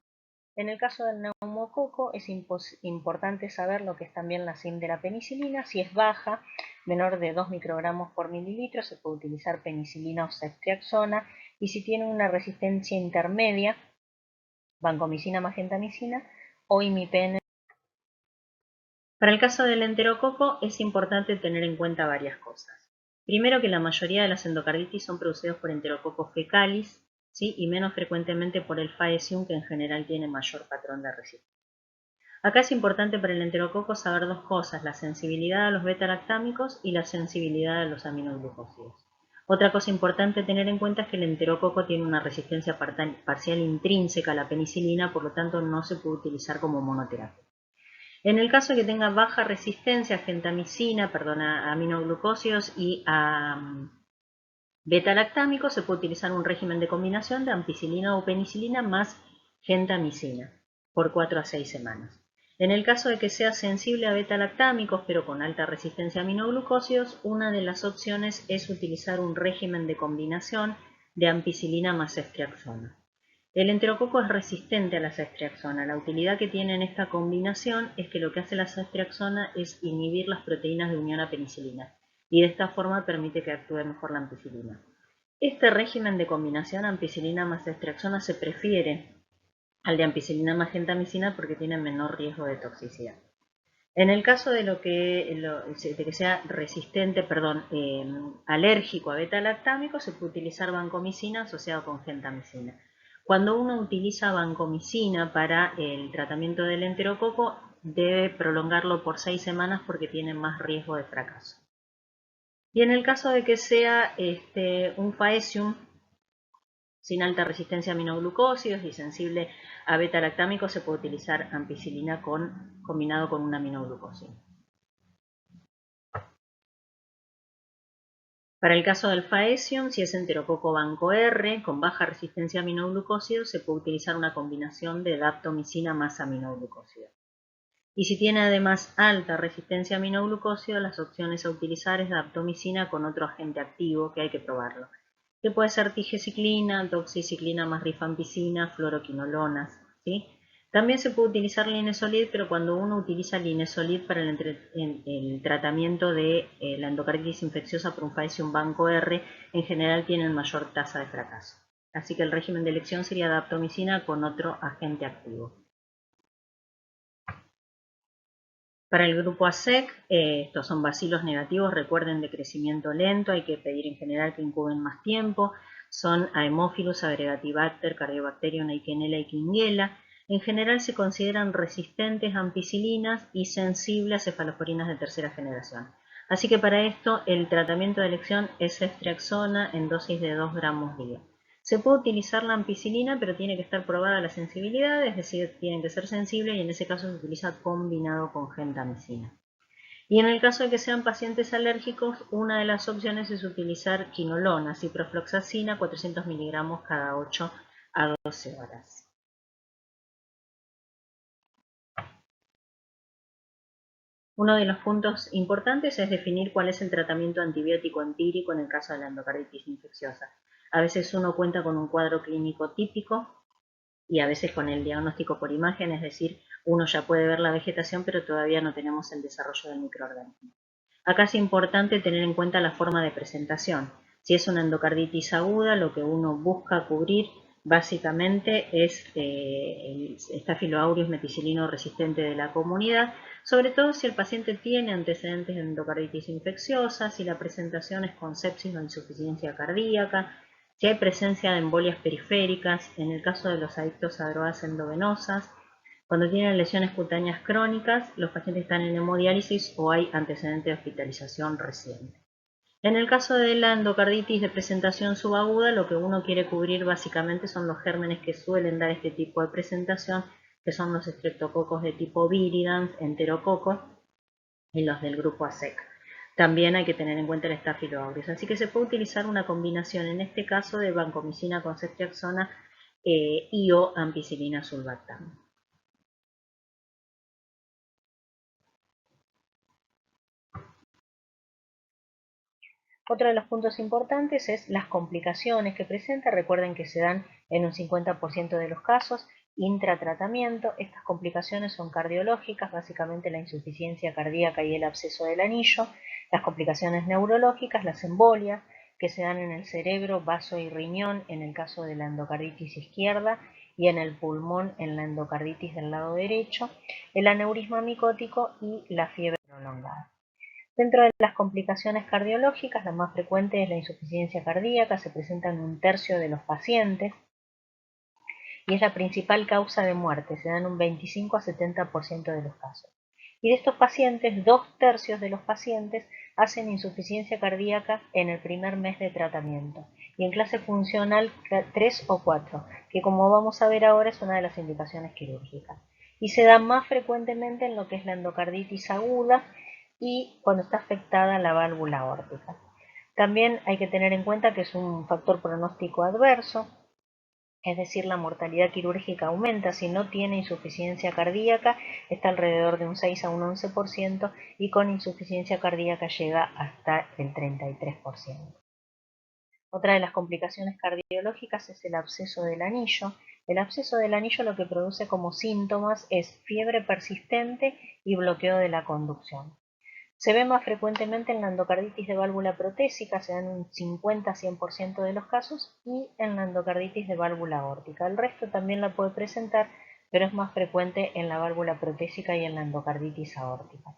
En el caso del neumococo es importante saber lo que es también la SIM de la penicilina. Si es baja, menor de 2 microgramos por mililitro, se puede utilizar penicilina o ceftriaxona. Y si tiene una resistencia intermedia, vancomicina más gentamicina o imipenem. Para el caso del enterococo es importante tener en cuenta varias cosas. Primero, que la mayoría de las endocarditis son producidos por Enterococcus fecalis, ¿sí? Y menos frecuentemente por el Faecium, que en general tiene mayor patrón de resistencia. Acá es importante para el enterococo saber dos cosas: la sensibilidad a los beta-lactámicos y la sensibilidad a los aminoglucósidos. Otra cosa importante a tener en cuenta es que el enterococo tiene una resistencia parcial intrínseca a la penicilina, por lo tanto no se puede utilizar como monoterapia. En el caso de que tenga baja resistencia a gentamicina, a aminoglucósidos y a beta-lactámicos, se puede utilizar un régimen de combinación de ampicilina o penicilina más gentamicina por 4 a 6 semanas. En el caso de que sea sensible a beta-lactámicos pero con alta resistencia a aminoglucósidos, una de las opciones es utilizar un régimen de combinación de ampicilina más ceftriaxona. El enterococo es resistente a la ceftriaxona. La utilidad que tiene en esta combinación es que lo que hace la ceftriaxona es inhibir las proteínas de unión a penicilina y de esta forma permite que actúe mejor la ampicilina. Este régimen de combinación ampicilina más ceftriaxona se prefiere al de ampicilina más gentamicina porque tiene menor riesgo de toxicidad. En el caso de que sea alérgico a beta-lactámico, se puede utilizar vancomicina asociado con gentamicina. Cuando uno utiliza vancomicina para el tratamiento del enterococo, debe prolongarlo por 6 semanas porque tiene más riesgo de fracaso. Y en el caso de que sea un Faecium sin alta resistencia a aminoglucósidos y sensible a beta-lactámicos, se puede utilizar ampicilina combinado con un aminoglucósido. Para el caso del Faecium, si es enterococo banco R con baja resistencia a aminoglucósidos, se puede utilizar una combinación de daptomicina más aminoglucósido. Y si tiene además alta resistencia a aminoglucósido, las opciones a utilizar es daptomicina con otro agente activo que hay que probarlo, que puede ser tigeciclina, doxiciclina más rifampicina, fluoroquinolonas, ¿sí? También se puede utilizar linezolid, pero cuando uno utiliza linezolid para el tratamiento de la endocarditis infecciosa por un FAES y un banco R, en general tienen mayor tasa de fracaso. Así que el régimen de elección sería daptomicina con otro agente activo. Para el grupo ASEC, estos son bacilos negativos, recuerden, de crecimiento lento, hay que pedir en general que incuben más tiempo, son Haemophilus, Aggregatibacter, Cardiobacterium, Eikenella y Klebsiella. En general se consideran resistentes a ampicilinas y sensibles a cefalosporinas de tercera generación. Así que para esto el tratamiento de elección es ceftriaxona en dosis de 2 gramos día. Se puede utilizar la ampicilina, pero tiene que estar probada la sensibilidad, es decir, tienen que ser sensibles y en ese caso se utiliza combinado con gentamicina. Y en el caso de que sean pacientes alérgicos, una de las opciones es utilizar quinolona, ciprofloxacina, 400 miligramos cada 8 a 12 horas. Uno de los puntos importantes es definir cuál es el tratamiento antibiótico empírico en el caso de la endocarditis infecciosa. A veces uno cuenta con un cuadro clínico típico y a veces con el diagnóstico por imagen, es decir, uno ya puede ver la vegetación, pero todavía no tenemos el desarrollo del microorganismo. Acá es importante tener en cuenta la forma de presentación. Si es una endocarditis aguda, lo que uno busca cubrir básicamente es el Staphylococcus meticilino resistente de la comunidad, sobre todo si el paciente tiene antecedentes de endocarditis infecciosa, si la presentación es con sepsis o insuficiencia cardíaca, si hay presencia de embolias periféricas, en el caso de los adictos a drogas endovenosas. Cuando tienen lesiones cutáneas crónicas, los pacientes están en hemodiálisis o hay antecedente de hospitalización reciente. En el caso de la endocarditis de presentación subaguda, lo que uno quiere cubrir básicamente son los gérmenes que suelen dar este tipo de presentación, que son los streptococos de tipo viridans, enterococos y los del grupo ASEC. También hay que tener en cuenta el Staphylococcus, así que se puede utilizar una combinación, en este caso, de vancomicina con ceftriaxona y o ampicilina sulbactam. Otro de los puntos importantes es las complicaciones que presenta. Recuerden que se dan en un 50% de los casos intratratamiento. Estas complicaciones son cardiológicas, básicamente la insuficiencia cardíaca y el absceso del anillo. Las complicaciones neurológicas, las embolias, que se dan en el cerebro, vaso y riñón en el caso de la endocarditis izquierda y en el pulmón en la endocarditis del lado derecho, el aneurisma micótico y la fiebre prolongada. Dentro de las complicaciones cardiológicas, la más frecuente es la insuficiencia cardíaca, se presenta en un tercio de los pacientes y es la principal causa de muerte, se da en un 25 a 70% de los casos. Y de estos pacientes, 2/3 de los pacientes hacen insuficiencia cardíaca en el primer mes de tratamiento y en clase funcional 3 o 4, que como vamos a ver ahora es una de las indicaciones quirúrgicas. Y se da más frecuentemente en lo que es la endocarditis aguda y cuando está afectada la válvula aórtica. También hay que tener en cuenta que es un factor pronóstico adverso, es decir, la mortalidad quirúrgica aumenta si no tiene insuficiencia cardíaca, está alrededor de un 6 a un 11% y con insuficiencia cardíaca llega hasta el 33%. Otra de las complicaciones cardiológicas es el absceso del anillo. El absceso del anillo lo que produce como síntomas es fiebre persistente y bloqueo de la conducción. Se ve más frecuentemente en la endocarditis de válvula protésica, se dan un 50-100% de los casos, y en la endocarditis de válvula aórtica. El resto también la puede presentar, pero es más frecuente en la válvula protésica y en la endocarditis aórtica.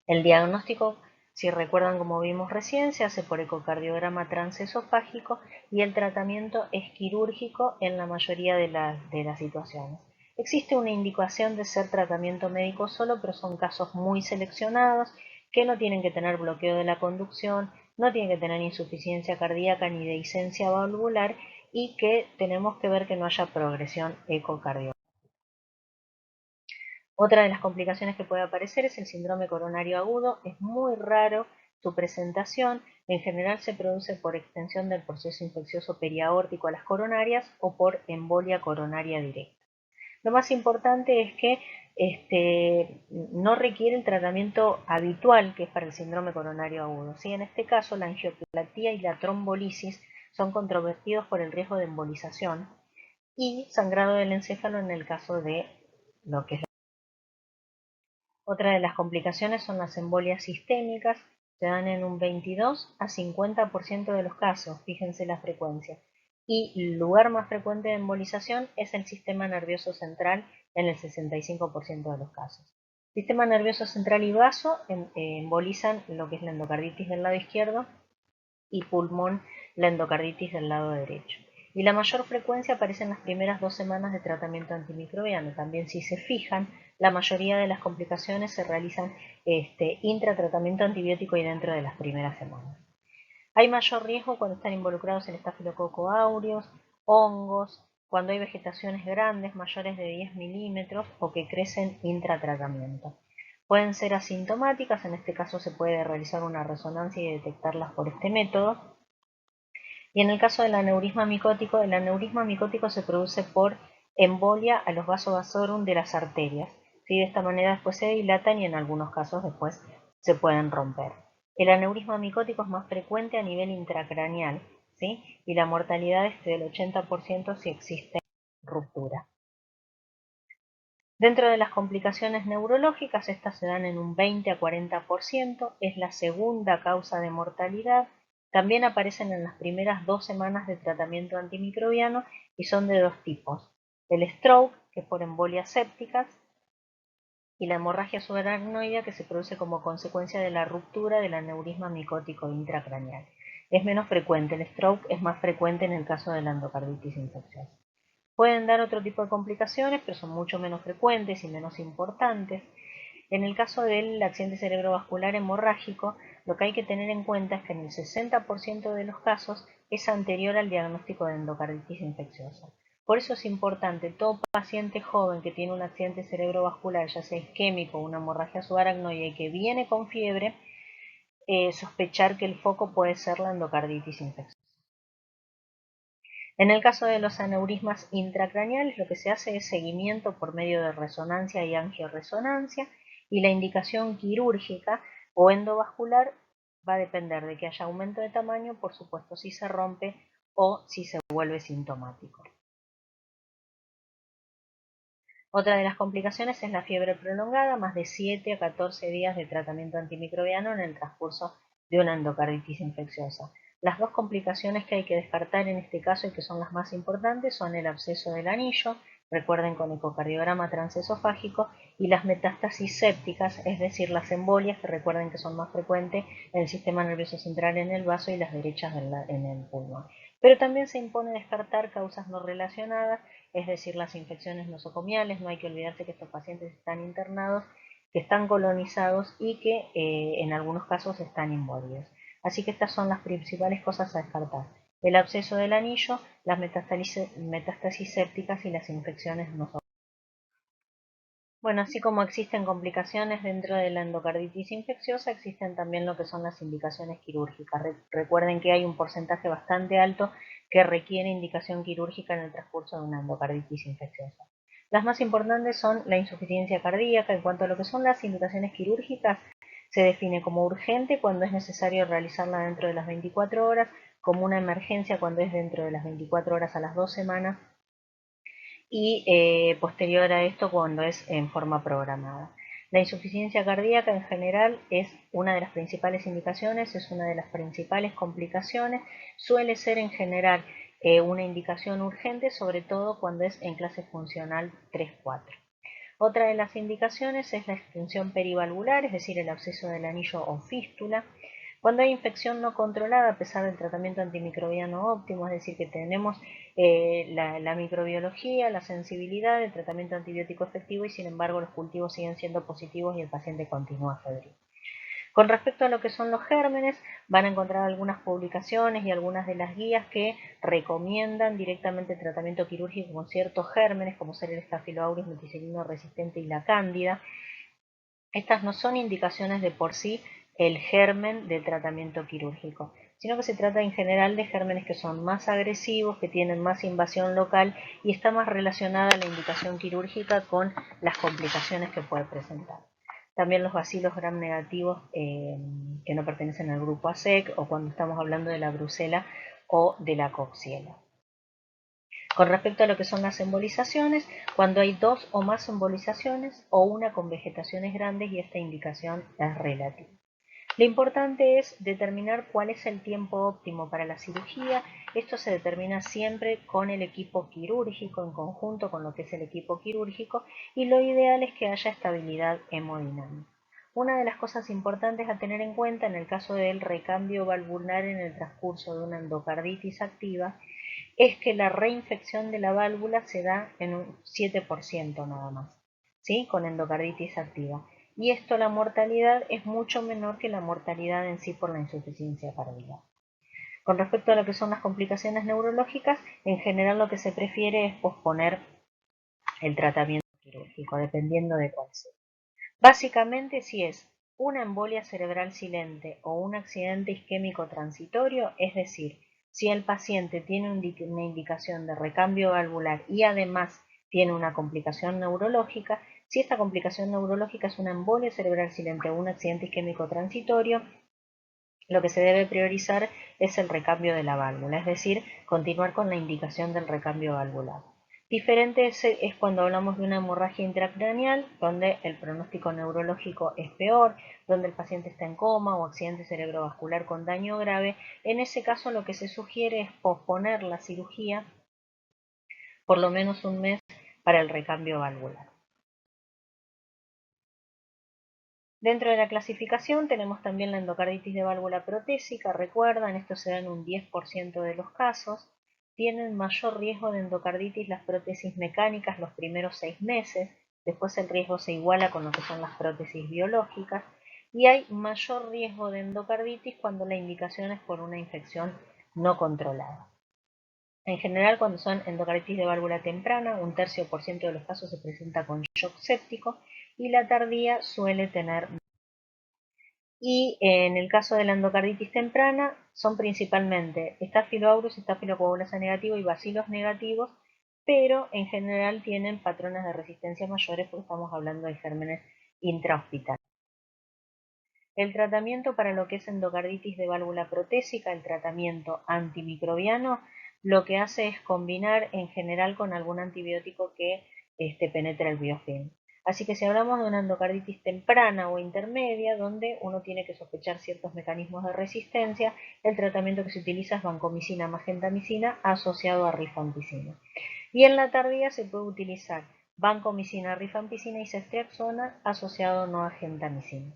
El diagnóstico, si recuerdan como vimos recién, se hace por ecocardiograma transesofágico y el tratamiento es quirúrgico en la mayoría de las situaciones. Existe una indicación de ser tratamiento médico solo, pero son casos muy seleccionados que no tienen que tener bloqueo de la conducción, no tienen que tener insuficiencia cardíaca ni dehiscencia valvular y que tenemos que ver que no haya progresión ecocardiográfica. Otra de las complicaciones que puede aparecer es el síndrome coronario agudo. Es muy raro su presentación. En general se produce por extensión del proceso infeccioso periaórtico a las coronarias o por embolia coronaria directa. Lo más importante es que no requiere el tratamiento habitual que es para el síndrome coronario agudo. ¿Sí? En este caso, la angioplastia y la trombolisis son controvertidos por el riesgo de embolización y sangrado del encéfalo en el caso de lo que es. Otra de las complicaciones son las embolias sistémicas, se dan en un 22 a 50% de los casos, fíjense la frecuencia. Y el lugar más frecuente de embolización es el sistema nervioso central en el 65% de los casos. Sistema nervioso central y vaso embolizan lo que es la endocarditis del lado izquierdo y pulmón la endocarditis del lado derecho. Y la mayor frecuencia aparece en las primeras 2 semanas de tratamiento antimicrobiano. También, si se fijan, la mayoría de las complicaciones se realizan intratratamiento antibiótico y dentro de las primeras semanas. Hay mayor riesgo cuando están involucrados el estafilococo aureus, hongos, cuando hay vegetaciones grandes, mayores de 10 milímetros o que crecen intratratamiento. Pueden ser asintomáticas, en este caso se puede realizar una resonancia y detectarlas por este método. Y en el caso del aneurisma micótico, el aneurisma micótico se produce por embolia a los vasos vasorum de las arterias. ¿Sí? De esta manera después se dilatan y en algunos casos después se pueden romper. El aneurisma micótico es más frecuente a nivel intracraneal, ¿sí? Y la mortalidad es del 80% si existe ruptura. Dentro de las complicaciones neurológicas, estas se dan en un 20 a 40%, es la segunda causa de mortalidad. También aparecen en las primeras 2 semanas de tratamiento antimicrobiano y son de dos tipos. El stroke, que es por embolias sépticas, y la hemorragia subaracnoidea, que se produce como consecuencia de la ruptura del aneurisma micótico intracraneal. Es menos frecuente, el stroke es más frecuente en el caso de la endocarditis infecciosa. Pueden dar otro tipo de complicaciones, pero son mucho menos frecuentes y menos importantes. En el caso del accidente cerebrovascular hemorrágico, lo que hay que tener en cuenta es que en el 60% de los casos es anterior al diagnóstico de endocarditis infecciosa. Por eso es importante, todo paciente joven que tiene un accidente cerebrovascular, ya sea isquémico o una hemorragia subaracnoidea y que viene con fiebre, sospechar que el foco puede ser la endocarditis infecciosa. En el caso de los aneurismas intracraneales, lo que se hace es seguimiento por medio de resonancia y angioresonancia, y la indicación quirúrgica o endovascular va a depender de que haya aumento de tamaño, por supuesto, si se rompe o si se vuelve sintomático. Otra de las complicaciones es la fiebre prolongada, más de 7 a 14 días de tratamiento antimicrobiano en el transcurso de una endocarditis infecciosa. Las dos complicaciones que hay que descartar en este caso y que son las más importantes son el absceso del anillo, recuerden con ecocardiograma transesofágico, y las metástasis sépticas, es decir, las embolias, que recuerden que son más frecuentes en el sistema nervioso central en el vaso y las derechas en el pulmón. Pero también se impone descartar causas no relacionadas, es decir, las infecciones nosocomiales. No hay que olvidarse que estos pacientes están internados, que están colonizados y que en algunos casos están embolios. Así que estas son las principales cosas a descartar: el absceso del anillo, las metástasis sépticas y las infecciones nosocomiales. Bueno, así como existen complicaciones dentro de la endocarditis infecciosa, existen también lo que son las indicaciones quirúrgicas. Recuerden que hay un porcentaje bastante alto que requiere indicación quirúrgica en el transcurso de una endocarditis infecciosa. Las más importantes son la insuficiencia cardíaca. En cuanto a lo que son las indicaciones quirúrgicas, se define como urgente cuando es necesario realizarla dentro de las 24 horas, como una emergencia cuando es dentro de las 24 horas a las 2 semanas, y posterior a esto cuando es en forma programada. La insuficiencia cardíaca en general es una de las principales indicaciones, es una de las principales complicaciones, suele ser en general una indicación urgente, sobre todo cuando es en clase funcional 3-4. Otra de las indicaciones es la extensión perivalvular, es decir, el absceso del anillo o fístula. Cuando hay infección no controlada a pesar del tratamiento antimicrobiano óptimo, es decir, que tenemos la microbiología, la sensibilidad, el tratamiento antibiótico efectivo y sin embargo los cultivos siguen siendo positivos y el paciente continúa febril. Con respecto a lo que son los gérmenes, van a encontrar algunas publicaciones y algunas de las guías que recomiendan directamente el tratamiento quirúrgico con ciertos gérmenes, como ser el Staphylococcus meticilino resistente y la cándida. Estas no son indicaciones de por sí el germen de tratamiento quirúrgico, sino que se trata en general de gérmenes que son más agresivos, que tienen más invasión local y está más relacionada la indicación quirúrgica con las complicaciones que puede presentar. También los bacilos gram negativos que no pertenecen al grupo ASEC, o cuando estamos hablando de la brucela o de la coxiela. Con respecto a lo que son las embolizaciones, cuando hay dos o más embolizaciones o una con vegetaciones grandes y esta indicación es relativa. Lo importante es determinar cuál es el tiempo óptimo para la cirugía. Esto se determina siempre con el equipo quirúrgico, en conjunto con lo que es el equipo quirúrgico, y lo ideal es que haya estabilidad hemodinámica. Una de las cosas importantes a tener en cuenta en el caso del recambio valvular en el transcurso de una endocarditis activa es que la reinfección de la válvula se da en un 7% nada más, ¿sí? Con endocarditis activa. Y esto, la mortalidad es mucho menor que la mortalidad en sí por la insuficiencia cardíaca. Con respecto a lo que son las complicaciones neurológicas, en general lo que se prefiere es posponer el tratamiento quirúrgico, dependiendo de cuál sea. Básicamente, si es una embolia cerebral silente o un accidente isquémico transitorio, es decir, si el paciente tiene una indicación de recambio valvular y además tiene una complicación neurológica, si esta complicación neurológica es una embolia cerebral silente o un accidente isquémico transitorio, lo que se debe priorizar es el recambio de la válvula, es decir, continuar con la indicación del recambio valvular. Diferente es cuando hablamos de una hemorragia intracraneal, donde el pronóstico neurológico es peor, donde el paciente está en coma o accidente cerebrovascular con daño grave. En ese caso lo que se sugiere es posponer la cirugía por lo menos un mes para el recambio valvular. Dentro de la clasificación tenemos también la endocarditis de válvula protésica. Recuerdan, esto se da en un 10% de los casos. Tienen mayor riesgo de endocarditis las prótesis mecánicas los primeros 6 meses. Después el riesgo se iguala con lo que son las prótesis biológicas. Y hay mayor riesgo de endocarditis cuando la indicación es por una infección no controlada. En general, cuando son endocarditis de válvula temprana, un 1/3% de los casos se presenta con shock séptico y la tardía suele tener. Y en el caso de la endocarditis temprana son principalmente Staphylococcus, Staphylococcus negativo y bacilos negativos, pero en general tienen patrones de resistencia mayores porque estamos hablando de gérmenes intrahospitalarios. El tratamiento para lo que es endocarditis de válvula protésica, el tratamiento antimicrobiano, lo que hace es combinar en general con algún antibiótico que penetre el biofilm. Así que si hablamos de una endocarditis temprana o intermedia, donde uno tiene que sospechar ciertos mecanismos de resistencia, el tratamiento que se utiliza es vancomicina más gentamicina asociado a rifampicina. Y en la tardía se puede utilizar vancomicina, rifampicina y ceftriaxona asociado no a gentamicina.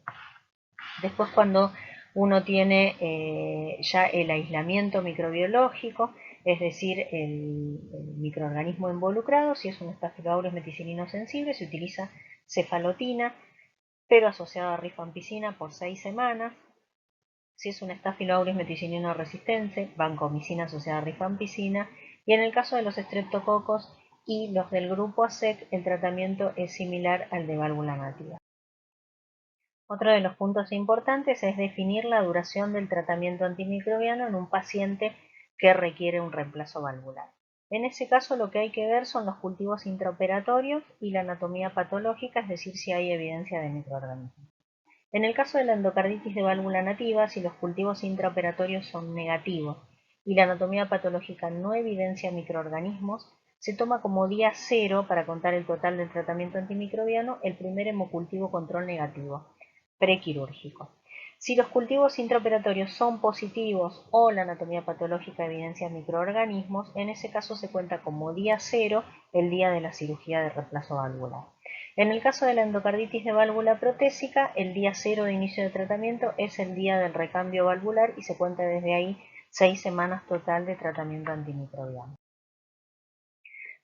Después, cuando uno tiene ya el aislamiento microbiológico, es decir, el microorganismo involucrado, si es un Staphylococcus meticinino sensible, se utiliza cefalotina, pero asociada a rifampicina por 6 semanas. Si es un Staphylococcus meticinino resistente, vancomicina asociada a rifampicina. Y en el caso de los estreptococos y los del grupo ASEC, el tratamiento es similar al de válvula nativa. Otro de los puntos importantes es definir la duración del tratamiento antimicrobiano en un paciente que requiere un reemplazo valvular. En ese caso lo que hay que ver son los cultivos intraoperatorios y la anatomía patológica, es decir, si hay evidencia de microorganismos. En el caso de la endocarditis de válvula nativa, si los cultivos intraoperatorios son negativos y la anatomía patológica no evidencia microorganismos, se toma como día cero para contar el total del tratamiento antimicrobiano el primer hemocultivo control negativo prequirúrgico. Si los cultivos intraoperatorios son positivos o la anatomía patológica evidencia microorganismos, en ese caso se cuenta como día cero el día de la cirugía de reemplazo valvular. En el caso de la endocarditis de válvula protésica, el día cero de inicio de tratamiento es el día del recambio valvular y se cuenta desde ahí 6 semanas total de tratamiento antimicrobiano.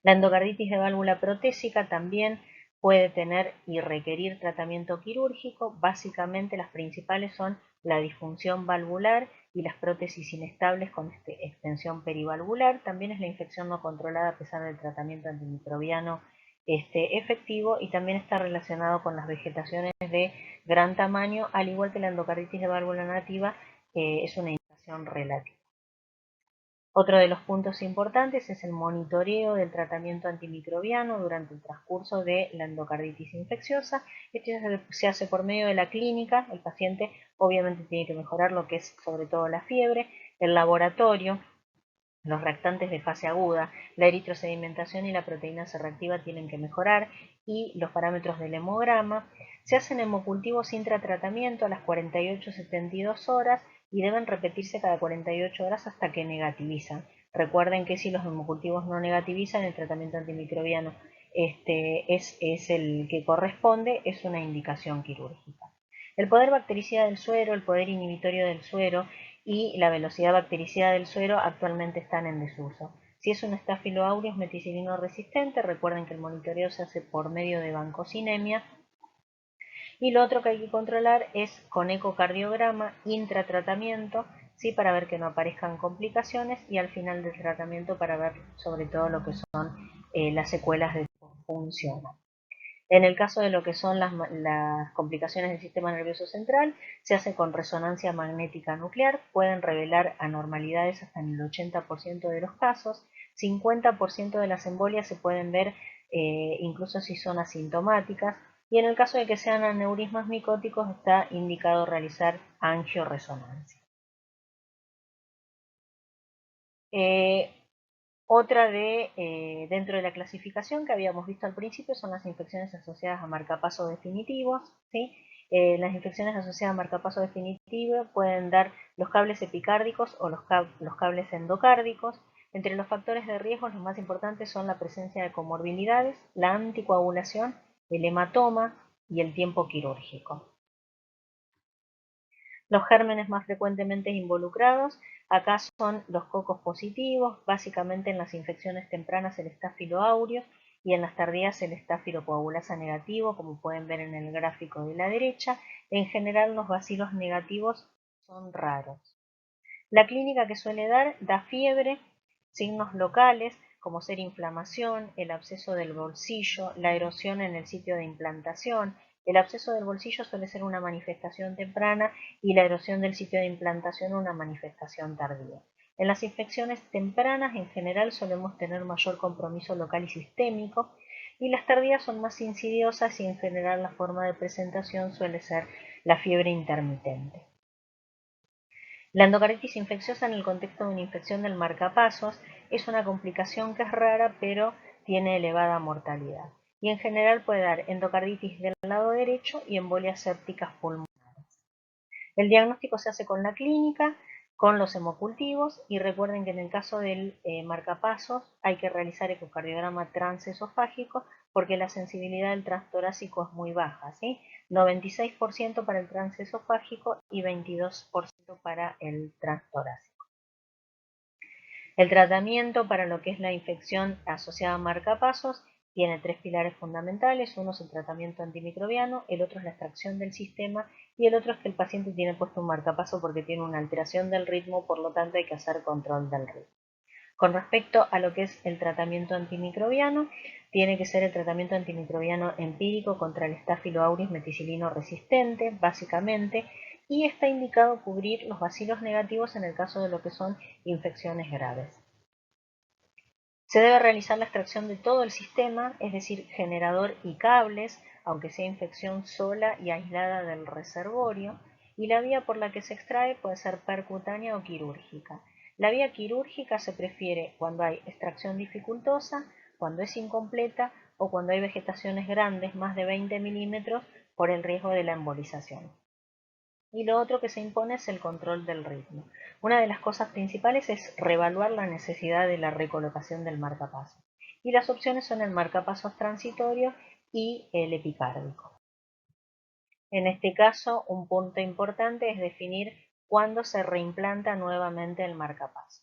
La endocarditis de válvula protésica también puede tener y requerir tratamiento quirúrgico. Básicamente las principales son la disfunción valvular y las prótesis inestables con extensión perivalvular. También es la infección no controlada a pesar del tratamiento antimicrobiano efectivo, y también está relacionado con las vegetaciones de gran tamaño, al igual que la endocarditis de válvula nativa, es una indicación relativa. Otro de los puntos importantes es el monitoreo del tratamiento antimicrobiano durante el transcurso de la endocarditis infecciosa. Esto se hace por medio de la clínica. El paciente obviamente tiene que mejorar lo que es sobre todo la fiebre, el laboratorio, los reactantes de fase aguda, la eritrosedimentación y la proteína C reactiva tienen que mejorar y los parámetros del hemograma. Se hacen hemocultivos intratratamiento a las 48-72 horas y deben repetirse cada 48 horas hasta que negativizan. Recuerden que si los hemocultivos no negativizan, el tratamiento antimicrobiano es el que corresponde, es una indicación quirúrgica. El poder bactericida del suero, el poder inhibitorio del suero y la velocidad bactericida del suero actualmente están en desuso. Si es un Staphylo aureus meticilino resistente, recuerden que el monitoreo se hace por medio de vancocinemia. Y lo otro que hay que controlar es con ecocardiograma, intratratamiento, ¿sí? Para ver que no aparezcan complicaciones y al final del tratamiento para ver sobre todo lo que son las secuelas de función. En el caso de lo que son las complicaciones del sistema nervioso central, se hace con resonancia magnética nuclear, pueden revelar anormalidades hasta en el 80% de los casos, 50% de las embolias se pueden ver incluso si son asintomáticas, y en el caso de que sean aneurismas micóticos está indicado realizar angioresonancia. Otra dentro de la clasificación que habíamos visto al principio son las infecciones asociadas a marcapasos definitivos, ¿sí? Las infecciones asociadas a marcapaso definitivo pueden dar los cables epicárdicos o los cables endocárdicos. Entre los factores de riesgo, los más importantes son la presencia de comorbilidades, la anticoagulación, el hematoma y el tiempo quirúrgico. Los gérmenes más frecuentemente involucrados acá son los cocos positivos, básicamente en las infecciones tempranas el Staphylo aureus y en las tardías el Staphylo coagulasa negativo, como pueden ver en el gráfico de la derecha. En general los bacilos negativos son raros. La clínica que suele dar da fiebre, signos locales como ser inflamación, el absceso del bolsillo, la erosión en el sitio de implantación. El absceso del bolsillo suele ser una manifestación temprana y la erosión del sitio de implantación una manifestación tardía. En las infecciones tempranas en general solemos tener mayor compromiso local y sistémico y las tardías son más insidiosas y en general la forma de presentación suele ser la fiebre intermitente. La endocarditis infecciosa en el contexto de una infección del marcapasos es una complicación que es rara pero tiene elevada mortalidad y en general puede dar endocarditis del lado derecho y embolias sépticas pulmonares. El diagnóstico se hace con la clínica, con los hemocultivos y recuerden que en el caso del marcapasos hay que realizar ecocardiograma transesofágico porque la sensibilidad del transtorácico es muy baja, ¿sí? 96% para el transesofágico y 22% para el transtorácico. El tratamiento para lo que es la infección asociada a marcapasos tiene tres pilares fundamentales. Uno es el tratamiento antimicrobiano, el otro es la extracción del sistema y el otro es que el paciente tiene puesto un marcapaso porque tiene una alteración del ritmo, por lo tanto hay que hacer control del ritmo. Con respecto a lo que es el tratamiento antimicrobiano, tiene que ser el tratamiento antimicrobiano empírico contra el Staphylo aureus meticilino resistente, básicamente, y está indicado cubrir los bacilos negativos en el caso de lo que son infecciones graves. Se debe realizar la extracción de todo el sistema, es decir, generador y cables, aunque sea infección sola y aislada del reservorio, y la vía por la que se extrae puede ser percutánea o quirúrgica. La vía quirúrgica se prefiere cuando hay extracción dificultosa, cuando es incompleta o cuando hay vegetaciones grandes, más de 20 milímetros, por el riesgo de la embolización. Y lo otro que se impone es el control del ritmo. Una de las cosas principales es reevaluar la necesidad de la recolocación del marcapaso. Y las opciones son el marcapasos transitorio y el epicárdico. En este caso, un punto importante es definir cuándo se reimplanta nuevamente el marcapaso.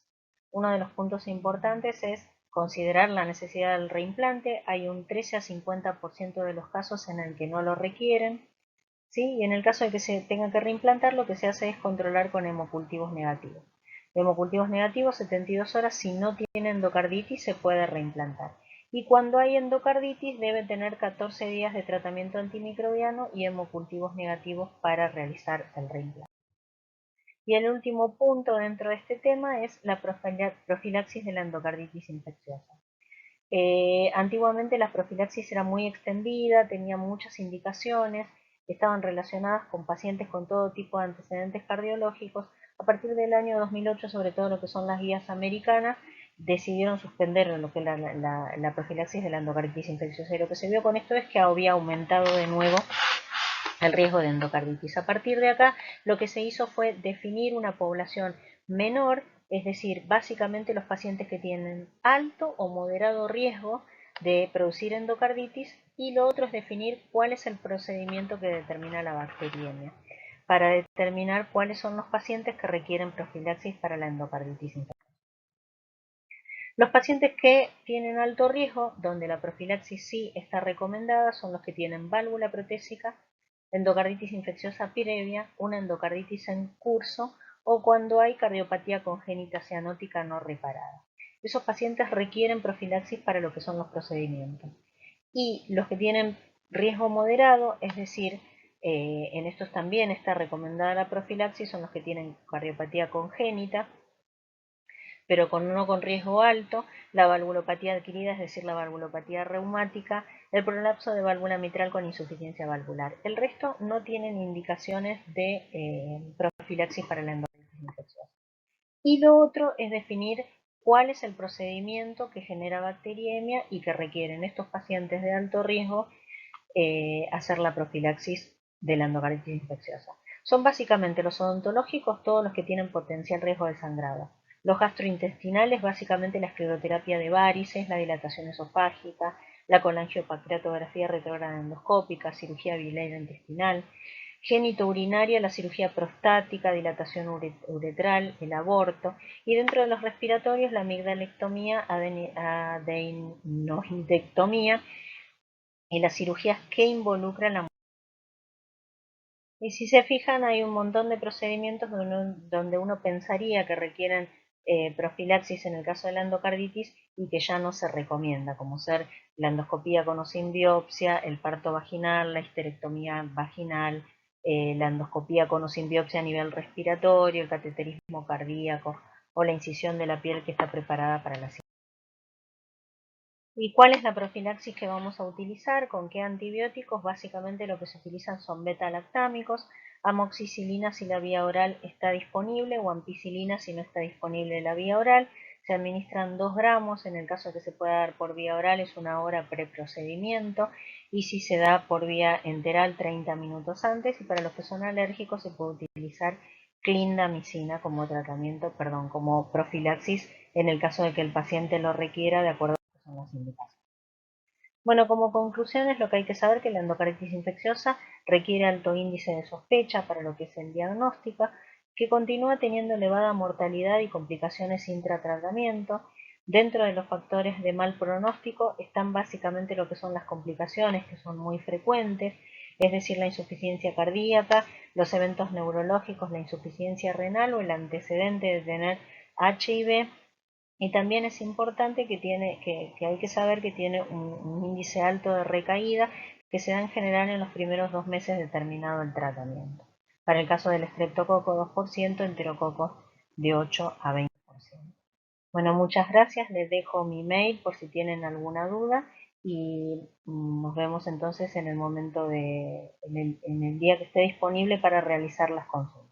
Uno de los puntos importantes es considerar la necesidad del reimplante. Hay un 13 a 50% de los casos en el que no lo requieren. ¿Sí? Y en el caso de que se tenga que reimplantar, lo que se hace es controlar con hemocultivos negativos. Hemocultivos negativos, 72 horas, si no tiene endocarditis, se puede reimplantar. Y cuando hay endocarditis, debe tener 14 días de tratamiento antimicrobiano y hemocultivos negativos para realizar el reimplante. Y el último punto dentro de este tema es la profilaxis de la endocarditis infecciosa. Antiguamente la profilaxis era muy extendida, tenía muchas indicaciones, estaban relacionadas con pacientes con todo tipo de antecedentes cardiológicos. A partir del año 2008, sobre todo lo que son las guías americanas, decidieron suspender lo que es la profilaxis de la endocarditis infecciosa. Y lo que se vio con esto es que había aumentado de nuevo el riesgo de endocarditis. A partir de acá, lo que se hizo fue definir una población menor, es decir, básicamente los pacientes que tienen alto o moderado riesgo de producir endocarditis, y lo otro es definir cuál es el procedimiento que determina la bacteriemia, para determinar cuáles son los pacientes que requieren profilaxis para la endocarditis infecciosa. Los pacientes que tienen alto riesgo, donde la profilaxis sí está recomendada, son los que tienen válvula protésica, endocarditis infecciosa previa, una endocarditis en curso o cuando hay cardiopatía congénita cianótica no reparada. Esos pacientes requieren profilaxis para lo que son los procedimientos. Y los que tienen riesgo moderado, es decir, en estos también está recomendada la profilaxis, son los que tienen cardiopatía congénita, pero no con riesgo alto, la valvulopatía adquirida, es decir, la valvulopatía reumática, el prolapso de válvula mitral con insuficiencia valvular. El resto no tienen indicaciones de profilaxis para la endocarditis infecciosa. Y lo otro es definir cuál es el procedimiento que genera bacteriemia y que requiere en estos pacientes de alto riesgo hacer la profilaxis de la endocarditis infecciosa. Son básicamente los odontológicos, todos los que tienen potencial riesgo de sangrado. Los gastrointestinales, básicamente la escleroterapia de varices, la dilatación esofágica, la colangiopancreatografía retrógrada endoscópica, cirugía biliar intestinal, genitourinaria, la cirugía prostática, dilatación uretral, el aborto, y dentro de los respiratorios la amigdalectomía, adenoidectomía y las cirugías que involucran la. Y si se fijan, hay un montón de procedimientos donde uno pensaría que requieren profilaxis en el caso de la endocarditis y que ya no se recomienda, como ser la endoscopía con o sin biopsia, el parto vaginal, la histerectomía vaginal, la endoscopía con o sin biopsia a nivel respiratorio, el cateterismo cardíaco o la incisión de la piel que está preparada para la cirugía. ¿Y cuál es la profilaxis que vamos a utilizar? ¿Con qué antibióticos? Básicamente lo que se utilizan son beta-lactámicos, amoxicilina si la vía oral está disponible o ampicilina si no está disponible la vía oral. Se administran 2 gramos, en el caso de que se pueda dar por vía oral es 1 hora preprocedimiento, y si se da por vía enteral 30 minutos antes, y para los que son alérgicos se puede utilizar clindamicina como tratamiento, como profilaxis en el caso de que el paciente lo requiera de acuerdo son las indicaciones. Bueno, como conclusión es lo que hay que saber que la endocarditis infecciosa requiere alto índice de sospecha para lo que es el diagnóstico, que continúa teniendo elevada mortalidad y complicaciones intratratamiento. Dentro de los factores de mal pronóstico están básicamente lo que son las complicaciones, que son muy frecuentes, es decir, la insuficiencia cardíaca, los eventos neurológicos, la insuficiencia renal o el antecedente de tener HIV. Y también es importante que hay que saber que tiene un índice alto de recaída que se da en general en los primeros 2 meses de terminado el tratamiento. Para el caso del estreptococo 2%, enterococos de 8 a 20%. Bueno, muchas gracias. Les dejo mi mail por si tienen alguna duda y nos vemos entonces en el momento en el día que esté disponible para realizar las consultas.